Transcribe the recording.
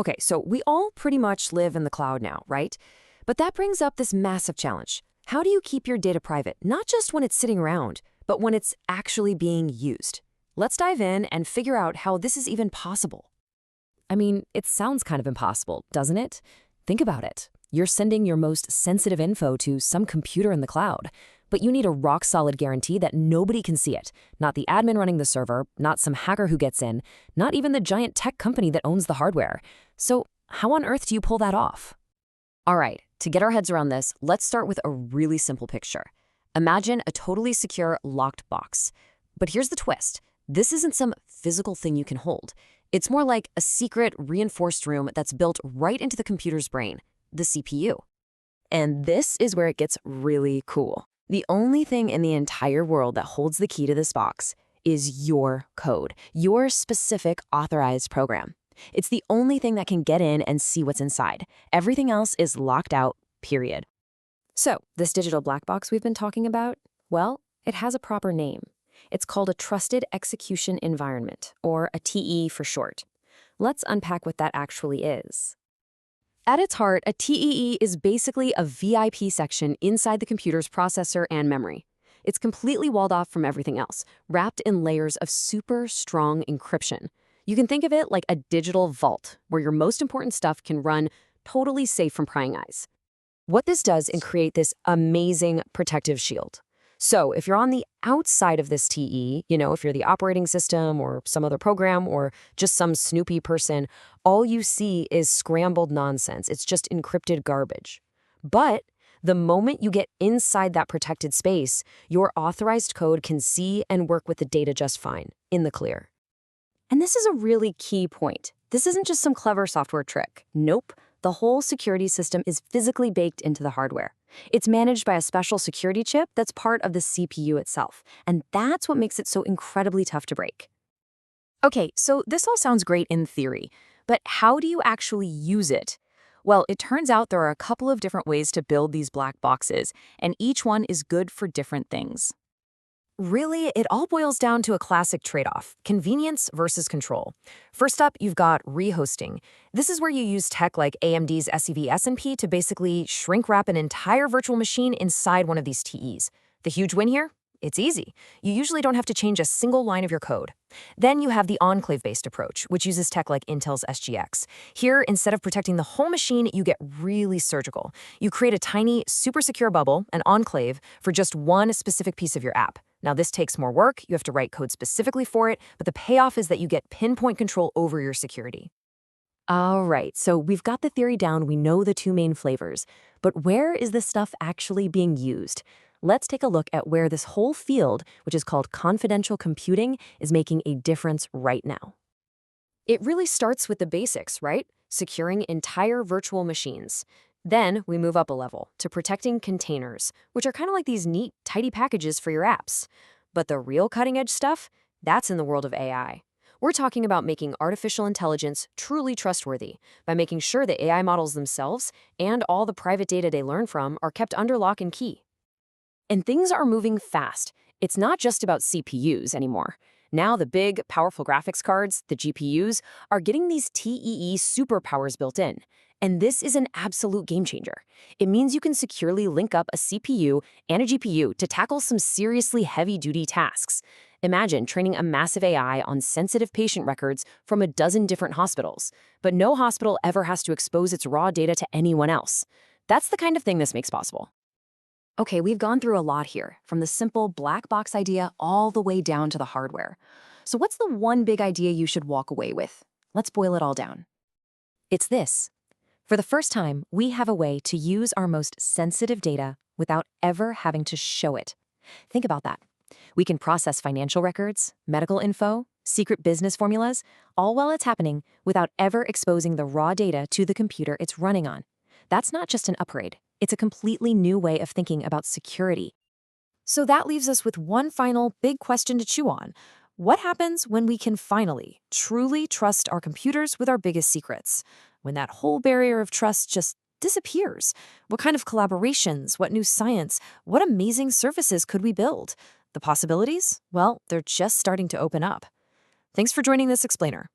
Okay, so we all pretty much live in the cloud now, right? But that brings up this massive challenge. How do you keep your data private, not just when it's sitting around, but when it's actually being used? Let's dive in and figure out how this is even possible. I mean, it sounds kind of impossible, doesn't it? Think about it. You're sending your most sensitive info to some computer in the cloud, but you need a rock-solid guarantee that nobody can see it. Not the admin running the server, not some hacker who gets in, not even the giant tech company that owns the hardware. So how on earth do you pull that off? All right, to get our heads around this, let's start with a really simple picture. Imagine a totally secure, locked box. But here's the twist. This isn't some physical thing you can hold. It's more like a secret, reinforced room that's built right into the computer's brain, the CPU. And this is where it gets really cool. The only thing in the entire world that holds the key to this box is your code, your specific authorized program. It's the only thing that can get in and see what's inside. Everything else is locked out, period. So, this digital black box we've been talking about, well, it has a proper name. It's called a Trusted Execution Environment, or a TE for short. Let's unpack what that actually is. At its heart, a TEE is basically a VIP section inside the computer's processor and memory. It's completely walled off from everything else, wrapped in layers of super strong encryption. You can think of it like a digital vault, where your most important stuff can run totally safe from prying eyes. What this does is create this amazing protective shield. So if you're on the outside of this TE, if you're the operating system or some other program or just some snoopy person, all you see is scrambled nonsense. It's just encrypted garbage. But the moment you get inside that protected space, your authorized code can see and work with the data just fine, in the clear. And this is a really key point. This isn't just some clever software trick. Nope. The whole security system is physically baked into the hardware. It's managed by a special security chip that's part of the CPU itself, and that's what makes it so incredibly tough to break. Okay, so this all sounds great in theory, but how do you actually use it? Well, it turns out there are a couple of different ways to build these black boxes, and each one is good for different things. Really, it all boils down to a classic trade-off, convenience versus control. First up, you've got rehosting. This is where you use tech like AMD's SEV-SMP to basically shrink-wrap an entire virtual machine inside one of these TEs. The huge win here? It's easy. You usually don't have to change a single line of your code. Then you have the enclave-based approach, which uses tech like Intel's SGX. Here, instead of protecting the whole machine, you get really surgical. You create a tiny, super secure bubble, an enclave, for just one specific piece of your app. Now, this takes more work, you have to write code specifically for it, but the payoff is that you get pinpoint control over your security. All right, so we've got the theory down, we know the two main flavors, but where is this stuff actually being used? Let's take a look at where this whole field, which is called confidential computing, is making a difference right now. It really starts with the basics, right? Securing entire virtual machines. Then we move up a level to protecting containers, which are kind of like these neat, tidy packages for your apps. But the real cutting-edge stuff, that's in the world of AI. We're talking about making artificial intelligence truly trustworthy by making sure the AI models themselves and all the private data they learn from are kept under lock and key. And things are moving fast. It's not just about CPUs anymore. Now the big, powerful graphics cards, the GPUs, are getting these TEE superpowers built in. And this is an absolute game changer. It means you can securely link up a CPU and a GPU to tackle some seriously heavy-duty tasks. Imagine training a massive AI on sensitive patient records from a dozen different hospitals, but no hospital ever has to expose its raw data to anyone else. That's the kind of thing this makes possible. Okay, we've gone through a lot here, from the simple black box idea all the way down to the hardware. So what's the one big idea you should walk away with? Let's boil it all down. It's this. For the first time, we have a way to use our most sensitive data without ever having to show it. Think about that. We can process financial records, medical info, secret business formulas, all while it's happening without ever exposing the raw data to the computer it's running on. That's not just an upgrade. It's a completely new way of thinking about security. So that leaves us with one final big question to chew on. What happens when we can finally, truly trust our computers with our biggest secrets? When that whole barrier of trust just disappears? What kind of collaborations, what new science, what amazing services could we build? The possibilities? Well, they're just starting to open up. Thanks for joining this explainer.